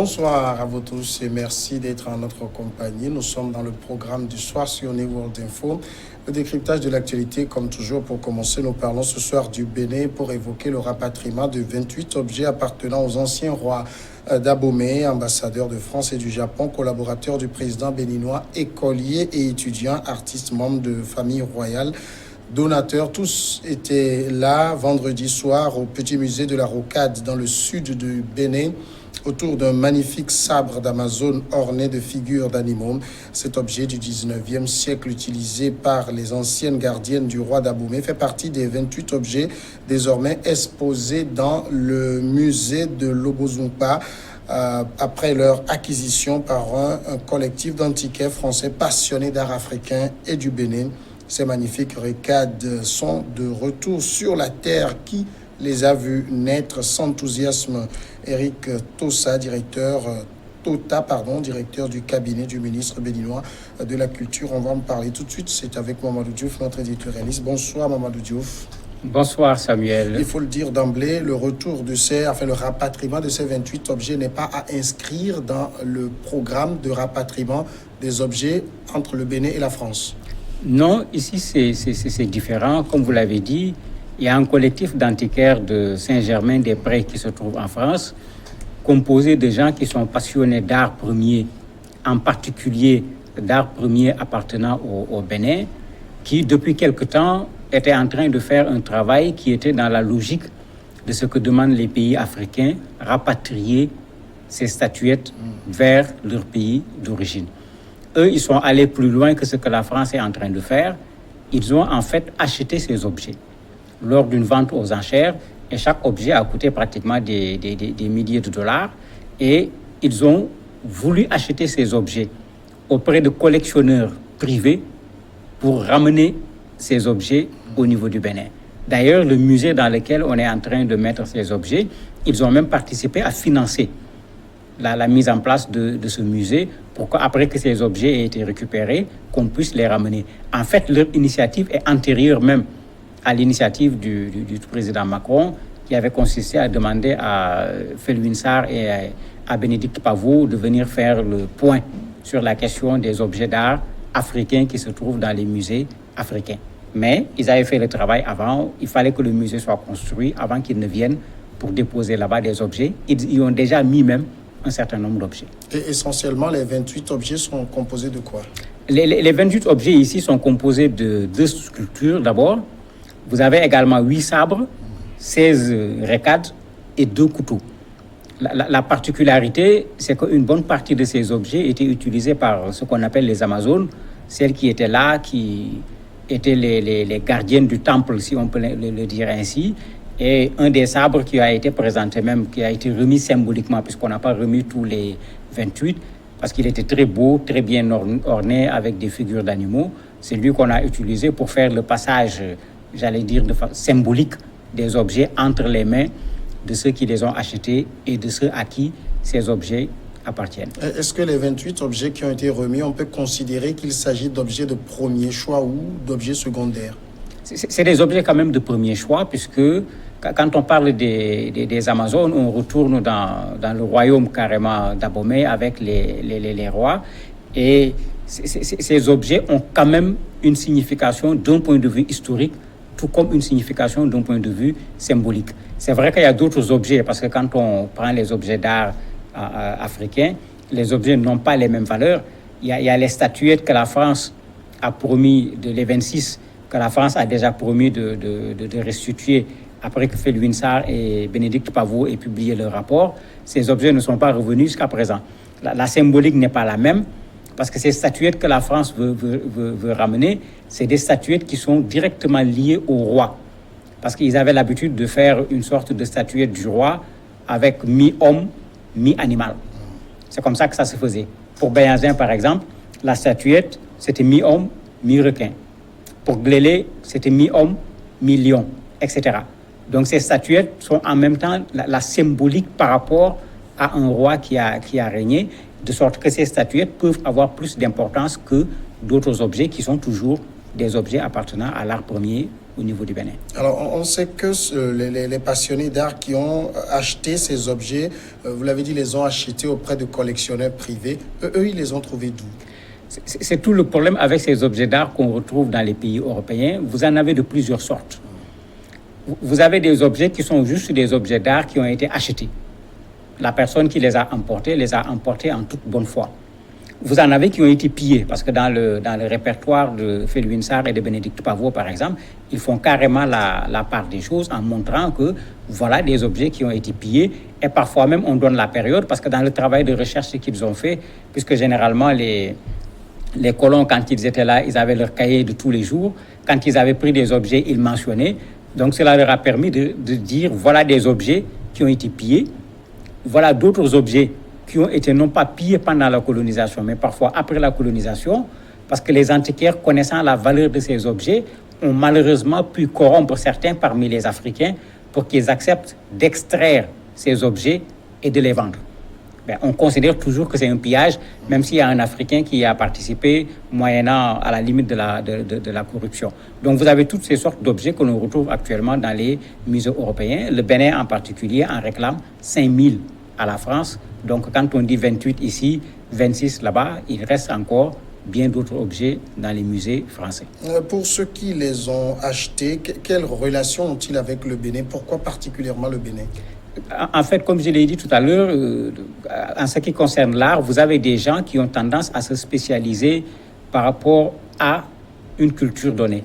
Bonsoir à vous tous et merci d'être en notre compagnie. Nous sommes dans le programme du soir sur New World Info. Le décryptage de l'actualité, comme toujours, pour commencer, nous parlons ce soir du Bénin pour évoquer le rapatriement de 28 objets appartenant aux anciens rois d'Abomey, ambassadeurs de France et du Japon, collaborateurs du président béninois, écoliers et étudiants, artistes, membres de famille royale, donateurs. Tous étaient là vendredi soir au petit musée de la Rocade dans le sud du Bénin, autour d'un magnifique sabre d'Amazone orné de figures d'animaux. Cet objet du 19e siècle utilisé par les anciennes gardiennes du roi d'Abomey fait partie des 28 objets désormais exposés dans le musée de Lobozumpa après leur acquisition par un collectif d'antiquaires français passionnés d'art africain et du Bénin. Ces magnifiques rocades sont de retour sur la terre qui les a vus naître sans enthousiasme. Eric Tosa, directeur du cabinet du ministre béninois de la Culture. On va en parler tout de suite. C'est avec Mamadou Diouf, notre éditorialiste. Bonsoir Mamadou Diouf. Bonsoir Samuel. Il faut le dire d'emblée, le rapatriement de ces 28 objets n'est pas à inscrire dans le programme de rapatriement des objets entre le Bénin et la France. Non, ici c'est différent. Comme vous l'avez dit, il y a un collectif d'antiquaires de Saint-Germain-des-Prés qui se trouve en France, composé de gens qui sont passionnés d'art premier, en particulier d'art premier appartenant au Bénin, qui depuis quelque temps étaient en train de faire un travail qui était dans la logique de ce que demandent les pays africains, rapatrier ces statuettes vers leur pays d'origine. Eux, ils sont allés plus loin que ce que la France est en train de faire. Ils ont en fait acheté ces objets lors d'une vente aux enchères, et chaque objet a coûté pratiquement des milliers de dollars, et ils ont voulu acheter ces objets auprès de collectionneurs privés pour ramener ces objets au niveau du Bénin. D'ailleurs, le musée dans lequel on est en train de mettre ces objets, ils ont même participé à financer la mise en place de ce musée pour qu'après que ces objets aient été récupérés, qu'on puisse les ramener. En fait, leur initiative est antérieure même à l'initiative du président Macron, qui avait consisté à demander à Felwine Sarr et à Bénédicte Pavot de venir faire le point sur la question des objets d'art africains qui se trouvent dans les musées africains. Mais ils avaient fait le travail avant, il fallait que le musée soit construit avant qu'ils ne viennent pour déposer là-bas des objets. Ils y ont déjà mis même un certain nombre d'objets. Et essentiellement, les 28 objets sont composés de quoi? Les 28 objets ici sont composés de 2 sculptures d'abord. Vous avez également 8 sabres, 16 recades et 2 couteaux. La particularité, c'est qu'une bonne partie de ces objets étaient utilisés par ce qu'on appelle les Amazones, celles qui étaient là, qui étaient les gardiennes du temple, si on peut le dire ainsi. Et un des sabres qui a été présenté même, qui a été remis symboliquement, puisqu'on n'a pas remis tous les 28, parce qu'il était très beau, très bien orné avec des figures d'animaux. C'est lui qu'on a utilisé pour faire le passage, j'allais dire, de symbolique des objets entre les mains de ceux qui les ont achetés et de ceux à qui ces objets appartiennent. Est-ce que les 28 objets qui ont été remis, on peut considérer qu'il s'agit d'objets de premier choix ou d'objets secondaires? C'est des objets quand même de premier choix, puisque quand on parle des Amazones, on retourne dans le royaume carrément d'Abomey avec les rois. Et ces objets ont quand même une signification d'un point de vue historique, tout comme une signification d'un point de vue symbolique. C'est vrai qu'il y a d'autres objets, parce que quand on prend les objets d'art africains, les objets n'ont pas les mêmes valeurs. Il y a les statuettes que la France a promis, les 26, que la France a déjà promis de restituer après que Felwine Sarr et Bénédicte Pavot aient publié leur rapport. Ces objets ne sont pas revenus jusqu'à présent. La symbolique n'est pas la même, parce que ces statuettes que la France veut ramener, c'est des statuettes qui sont directement liées au roi. Parce qu'ils avaient l'habitude de faire une sorte de statuette du roi avec mi-homme, mi-animal. C'est comme ça que ça se faisait. Pour Béhanzin, par exemple, la statuette, c'était mi-homme, mi-requin. Pour Glélé, c'était mi-homme, mi-lion, etc. Donc ces statuettes sont en même temps la symbolique par rapport à un roi qui a régné, de sorte que ces statuettes peuvent avoir plus d'importance que d'autres objets qui sont toujours des objets appartenant à l'art premier au niveau du Bénin. Alors, on sait que les passionnés d'art qui ont acheté ces objets, vous l'avez dit, les ont achetés auprès de collectionneurs privés. Eux, ils les ont trouvés d'où? C'est tout le problème avec ces objets d'art qu'on retrouve dans les pays européens. Vous en avez de plusieurs sortes. Vous avez des objets qui sont juste des objets d'art qui ont été achetés. La personne qui les a emportés en toute bonne foi. Vous en avez qui ont été pillés, parce que dans le répertoire de Felwine Sarr et de Bénédicte Pavot, par exemple, ils font carrément la part des choses en montrant que voilà des objets qui ont été pillés. Et parfois même, on donne la période, parce que dans le travail de recherche qu'ils ont fait, puisque généralement, les colons, quand ils étaient là, ils avaient leur cahier de tous les jours. Quand ils avaient pris des objets, ils mentionnaient. Donc, cela leur a permis de dire, voilà des objets qui ont été pillés. Voilà d'autres objets qui ont été non pas pillés pendant la colonisation, mais parfois après la colonisation, parce que les antiquaires, connaissant la valeur de ces objets, ont malheureusement pu corrompre certains parmi les Africains pour qu'ils acceptent d'extraire ces objets et de les vendre. On considère toujours que c'est un pillage, même s'il y a un Africain qui a participé moyennant à la limite de la corruption. Donc vous avez toutes ces sortes d'objets que l'on retrouve actuellement dans les musées européens. Le Bénin en particulier en réclame 5000 à la France. Donc quand on dit 28 ici, 26 là-bas, il reste encore bien d'autres objets dans les musées français. Pour ceux qui les ont achetés, quelle relation ont-ils avec le Bénin? Pourquoi particulièrement le Bénin? En fait, comme je l'ai dit tout à l'heure, en ce qui concerne l'art, vous avez des gens qui ont tendance à se spécialiser par rapport à une culture donnée.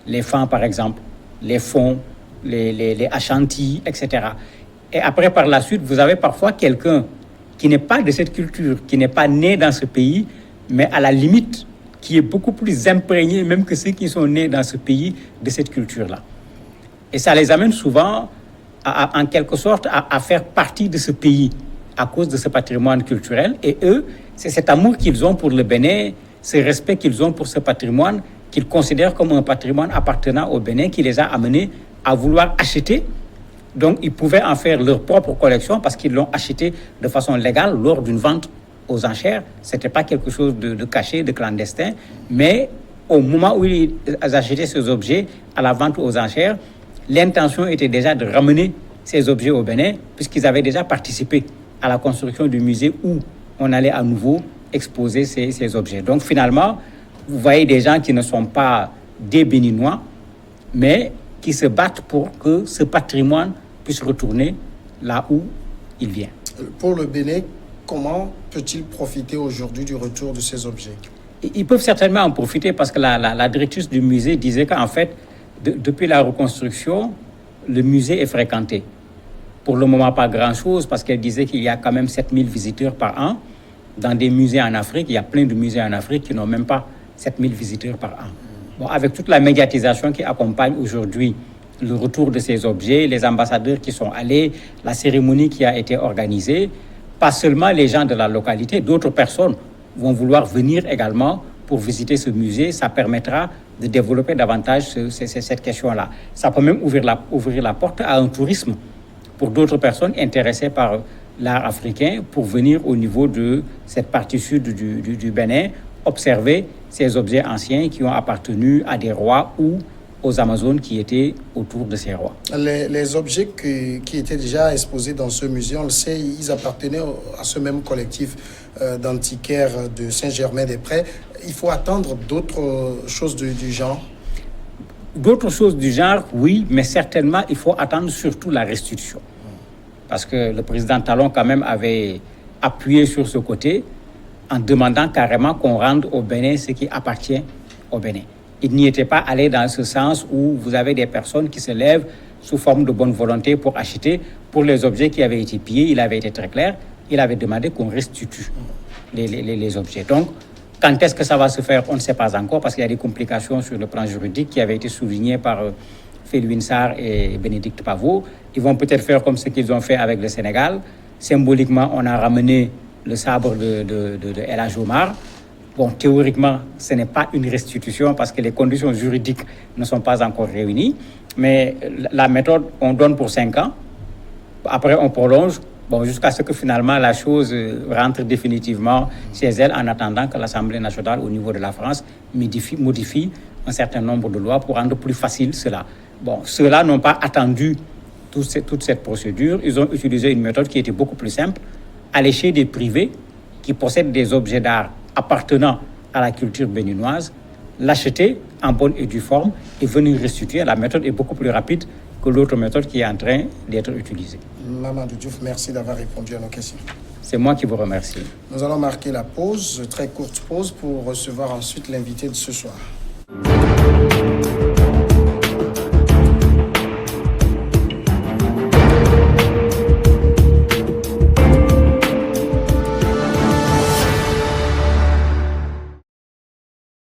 Les Fans, par exemple, les Fonds, les Ashanti, etc. Et après, par la suite, vous avez parfois quelqu'un qui n'est pas de cette culture, qui n'est pas né dans ce pays, mais à la limite, qui est beaucoup plus imprégné, même que ceux qui sont nés dans ce pays, de cette culture-là. Et ça les amène souvent en quelque sorte, à faire partie de ce pays à cause de ce patrimoine culturel. Et eux, c'est cet amour qu'ils ont pour le Bénin, ce respect qu'ils ont pour ce patrimoine, qu'ils considèrent comme un patrimoine appartenant au Bénin, qui les a amenés à vouloir acheter. Donc, ils pouvaient en faire leur propre collection parce qu'ils l'ont acheté de façon légale lors d'une vente aux enchères. Ce n'était pas quelque chose de caché, de clandestin. Mais au moment où ils achetaient ces objets à la vente aux enchères, l'intention était déjà de ramener ces objets au Bénin, puisqu'ils avaient déjà participé à la construction du musée où on allait à nouveau exposer ces objets. Donc finalement, vous voyez des gens qui ne sont pas des Béninois, mais qui se battent pour que ce patrimoine puisse retourner là où il vient. Pour le Bénin, comment peut-il profiter aujourd'hui du retour de ces objets? Ils peuvent certainement en profiter parce que la directrice du musée disait qu'en fait, depuis la reconstruction, le musée est fréquenté. Pour le moment, pas grand-chose, parce qu'elle disait qu'il y a quand même 7000 visiteurs par an. Dans des musées en Afrique, il y a plein de musées en Afrique qui n'ont même pas 7000 visiteurs par an. Bon, avec toute la médiatisation qui accompagne aujourd'hui le retour de ces objets, les ambassadeurs qui sont allés, la cérémonie qui a été organisée, pas seulement les gens de la localité, d'autres personnes vont vouloir venir également pour visiter ce musée. Ça permettra de développer davantage cette question-là. Ça peut même ouvrir la porte à un tourisme pour d'autres personnes intéressées par l'art africain pour venir au niveau de cette partie sud du Bénin, observer ces objets anciens qui ont appartenu à des rois ou aux Amazones qui étaient autour de ces rois. Les objets qui étaient déjà exposés dans ce musée, on le sait, ils appartenaient à ce même collectif d'antiquaires de Saint-Germain-des-Prés. Il faut attendre d'autres choses du genre? D'autres choses du genre, oui, mais certainement, il faut attendre surtout la restitution. Parce que le président Talon, quand même, avait appuyé sur ce côté en demandant carrément qu'on rende au Bénin ce qui appartient au Bénin. Il n'y était pas allé dans ce sens où vous avez des personnes qui se lèvent sous forme de bonne volonté pour acheter. Pour les objets qui avaient été pillés, il avait été très clair. Il avait demandé qu'on restitue les objets. Donc, quand est-ce que ça va se faire, on ne sait pas encore, parce qu'il y a des complications sur le plan juridique qui avaient été soulignées par Felwine Sarr et Bénédicte Pavot. Ils vont peut-être faire comme ce qu'ils ont fait avec le Sénégal. Symboliquement, on a ramené le sabre de El Hadj Omar. Bon, théoriquement, ce n'est pas une restitution parce que les conditions juridiques ne sont pas encore réunies. Mais la méthode, on donne pour 5 ans. Après, on prolonge Bon, jusqu'à ce que finalement la chose rentre définitivement chez elle, en attendant que l'Assemblée nationale au niveau de la France modifie un certain nombre de lois pour rendre plus facile cela. Bon, ceux-là n'ont pas attendu toute cette procédure. Ils ont utilisé une méthode qui était beaucoup plus simple, aller chez des privés qui possèdent des objets d'art appartenant à la culture béninoise, l'acheter en bonne et due forme et venir restituer. La méthode est beaucoup plus rapide que l'autre méthode qui est en train d'être utilisée. Mamadou Diouf, merci d'avoir répondu à nos questions. C'est moi qui vous remercie. Nous allons marquer la pause, très courte pause, pour recevoir ensuite l'invité de ce soir.